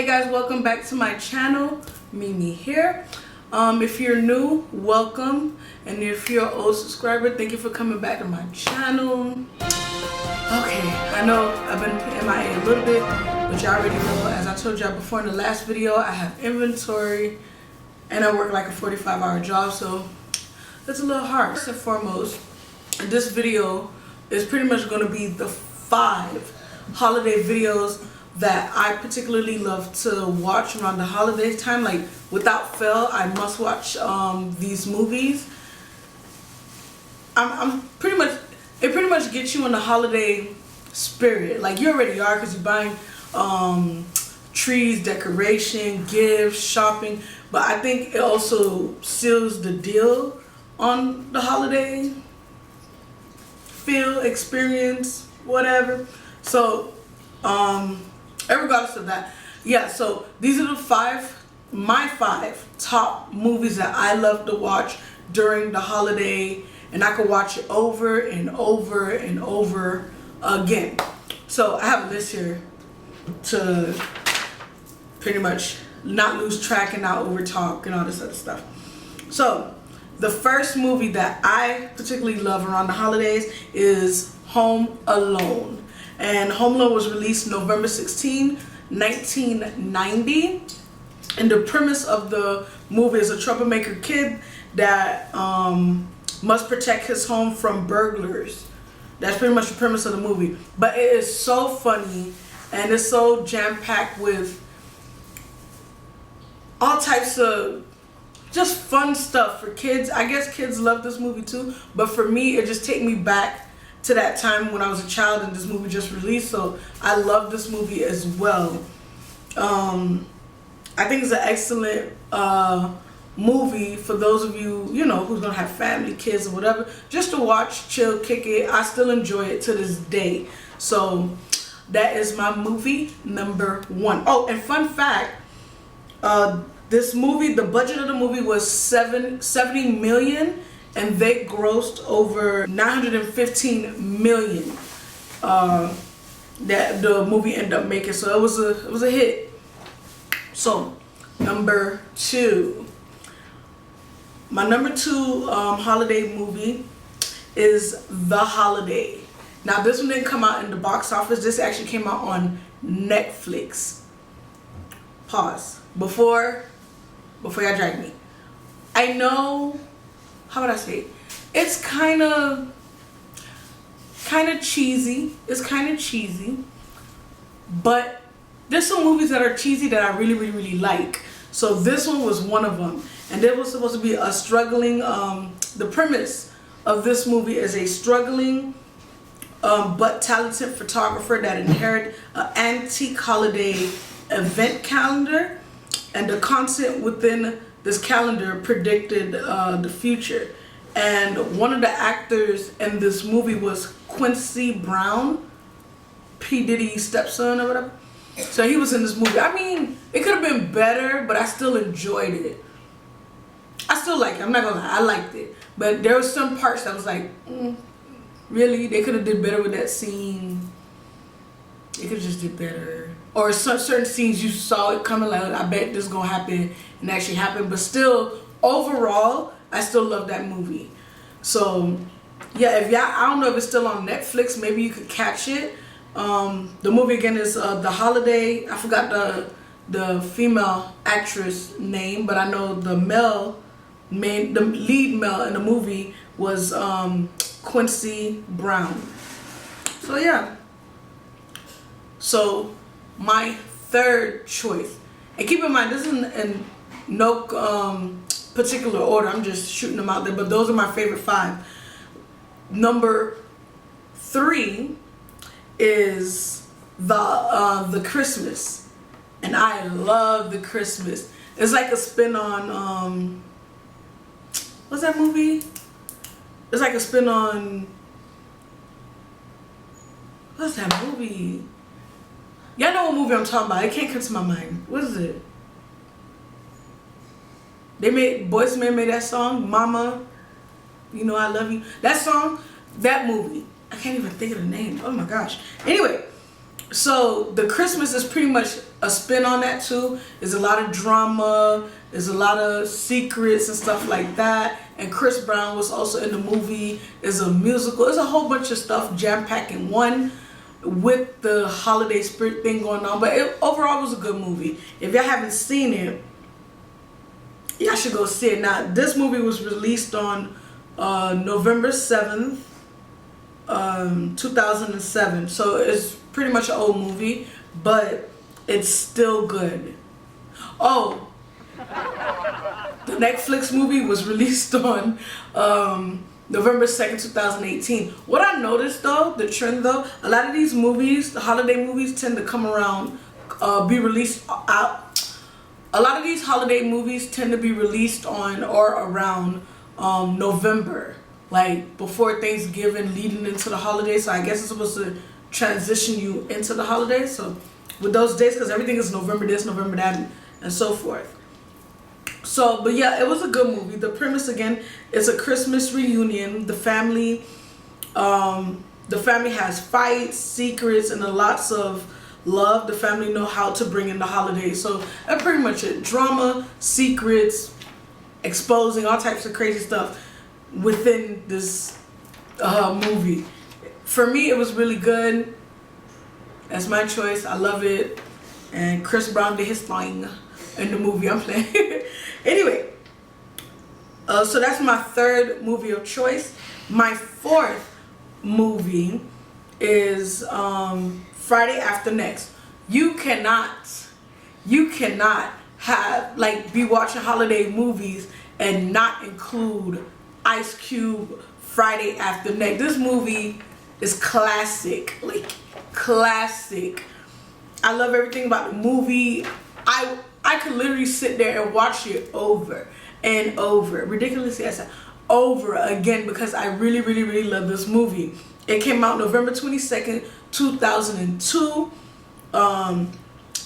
Hey guys, welcome back to my channel. Mimi here. If you're new, welcome, and if you're an old subscriber, thank you for coming back to my channel. Okay, I know I've been MIA a little bit, but y'all already know, as I told y'all before in the last video, I have inventory and I work like a 45-hour job, so it's a little hard. First and foremost, this video is pretty much going to be the 5 holiday videos that I particularly love to watch around the holiday time. Like, without fail, I must watch these movies. I'm pretty much, it pretty much gets you in the holiday spirit. Like, you already are, because you're buying trees, decoration, gifts, shopping. But I think it also seals the deal on the holiday feel, experience, whatever. So regardless of that, yeah, so these are the my 5 top movies that I love to watch during the holiday, and I could watch it over and over and over again. So I have a list here to pretty much not lose track and not over talk and all this other stuff. So the first movie that I particularly love around the holidays is Home Alone. And Home Alone was released November 16, 1990. And the premise of the movie is a troublemaker kid that must protect his home from burglars. That's pretty much the premise of the movie. But it is so funny, and it's so jam-packed with all types of just fun stuff for kids. I guess kids love this movie too, but for me, it just takes me back to that time when I was a child and this movie just released. So I love this movie as well. I think it's an excellent movie for those of you, you know, who's gonna have family, kids, or whatever, just to watch, chill, kick it. I still enjoy it to this day. So that is my movie number 1. Oh, and fun fact, this movie, the budget of the movie was $70 million, and they grossed over $915 million. That the movie ended up making, so it was a hit. So number 2, my number 2 holiday movie is The Holiday. Now this one didn't come out in the box office. This actually came out on Netflix. Pause before y'all drag me. I know, how would I say it? It's kind of cheesy. It's kind of cheesy, but there's some movies that are cheesy that I really like. So this one was one of them, and it was supposed to be a struggling. The premise of this movie is a struggling but talented photographer that inherited an antique holiday event calendar, and the content within this calendar predicted the future. And one of the actors in this movie was Quincy Brown, P. Diddy's stepson or whatever. So he was in this movie. I mean, it could have been better, but I still enjoyed it. I still like it. I'm not gonna lie, I liked it. But there were some parts that was like, really? They could have did better with that scene. They could have just did better. Or certain scenes you saw it coming, like, I bet this is gonna happen, and actually happened. But still, overall, I still love that movie. So yeah, if y'all, I don't know if it's still on Netflix, maybe you could catch it. The movie again is The Holiday. I forgot the female actress name, but I know the lead male in the movie was Quincy Brown. So yeah. So my 3rd choice, and keep in mind this isn't in no particular order, I'm just shooting them out there, but those are my favorite 5. Number 3 is the Christmas, and I love The Christmas. It's like a spin on what's that movie? It's like a spin on, what's that movie? Y'all know what movie I'm talking about. It can't come to my mind. What is it? Boyz II Men made that song, Mama, You Know I Love You. That song, that movie. I can't even think of the name. Oh my gosh. Anyway, So the Christmas is pretty much a spin on that too. There's a lot of drama, there's a lot of secrets and stuff like that. And Chris Brown was also in the movie. It's a musical. It's a whole bunch of stuff jam-packed in one with the holiday spirit thing going on. But overall, it was a good movie. If y'all haven't seen it, y'all should go see it. Now, this movie was released on November 7th, 2007. So it's pretty much an old movie, but it's still good. Oh, the Netflix movie was released on November 2nd, 2018. What I noticed though, the trend though, a lot of these movies, the holiday movies tend to come around, be released out. A lot of these holiday movies tend to be released on or around November, like before Thanksgiving, leading into the holidays. So I guess it's supposed to transition you into the holidays. So with those days, because everything is November this, November that, and so forth. So, but yeah, it was a good movie. The premise again is a Christmas reunion. The family has fights, secrets, and lots of love. The family know how to bring in the holidays. So that's pretty much it. Drama, secrets, exposing all types of crazy stuff within this movie. For me, it was really good. That's my choice. I love it. And Chris Brown did his thing in the movie I'm playing. Anyway, so that's my third movie of choice. My fourth movie is Friday After Next. You cannot have be watching holiday movies and not include Ice Cube Friday After Next. This movie is classic, like classic. I love everything about the movie. I could literally sit there and watch it over and over, ridiculously I said over again, because I really, really, really love this movie. It came out November 22nd, 2002.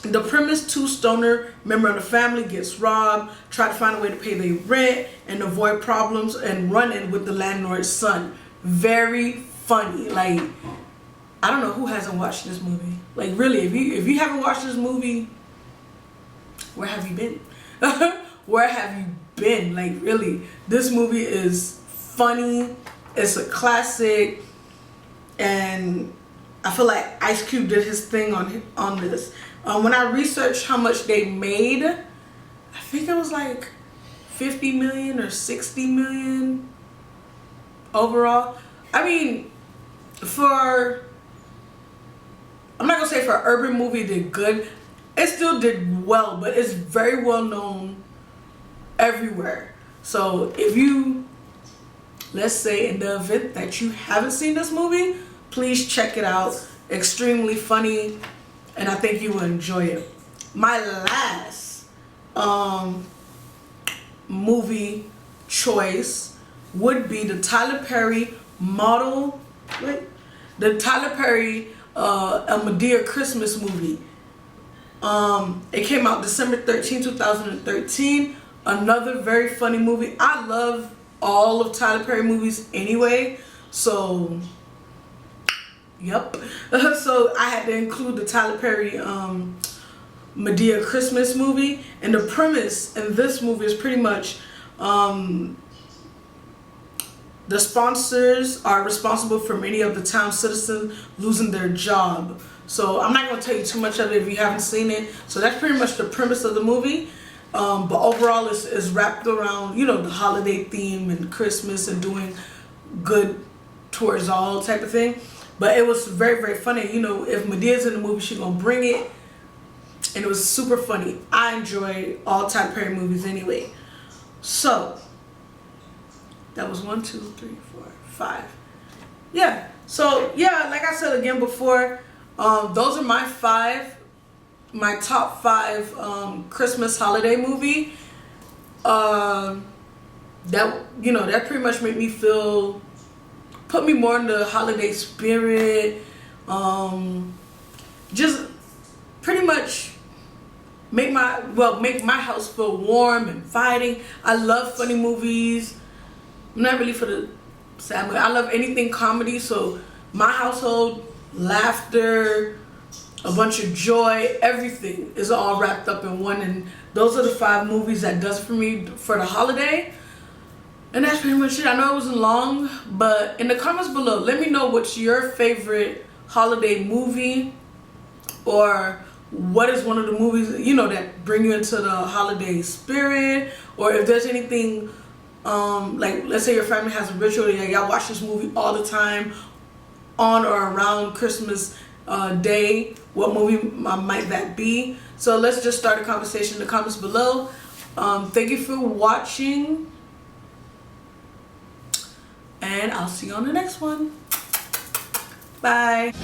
The premise: two stoner member of the family gets robbed, try to find a way to pay their rent and avoid problems, and run in with the landlord's son. Very funny. Like, I don't know who hasn't watched this movie. Like, really, if you haven't watched this movie, where have you been? Where have you been? Like, really, this movie is funny. It's a classic, and I feel like Ice Cube did his thing on this. When I researched how much they made, I think it was like 50 million or 60 million overall. I mean, I'm not gonna say for an urban movie did good. It still did well, but it's very well known everywhere. So if you, let's say in the event that you haven't seen this movie, please check it out. Extremely funny, and I think you will enjoy it. My last movie choice would be the Tyler Perry the Tyler Perry A Madea Christmas movie. It came out December 13, 2013. Another very funny movie. I love all of Tyler Perry movies anyway, so yep. So I had to include the Tyler Perry Madea Christmas movie. And the premise in this movie is pretty much the sponsors are responsible for many of the town's citizens losing their job. So I'm not going to tell you too much of it if you haven't seen it. So that's pretty much the premise of the movie. But overall, it's wrapped around, the holiday theme and Christmas and doing good towards all type of thing. But it was very, very funny. If Madea's in the movie, she's going to bring it. And it was super funny. I enjoy all Tyler Perry movies anyway. So that was 1, 2, 3, 4, 5. Yeah. So yeah, like I said again before, those are my top 5 Christmas holiday movie. That pretty much made me put me more in the holiday spirit. Just pretty much make my house feel warm and inviting. I love funny movies. I'm not really for the sad movie. I love anything comedy. So my household, laughter, a bunch of joy. Everything is all wrapped up in one, and those are the 5 movies that does it for me for the holiday. And that's pretty much it. I know it wasn't long, but in the comments below, let me know what's your favorite holiday movie, or what is one of the movies, you know, that bring you into the holiday spirit, or if there's anything, like let's say your family has a ritual, like y'all watch this movie all the time on or around Christmas day. What movie might that be? So let's just start a conversation in the comments below. Thank you for watching, and I'll see you on the next one. Bye.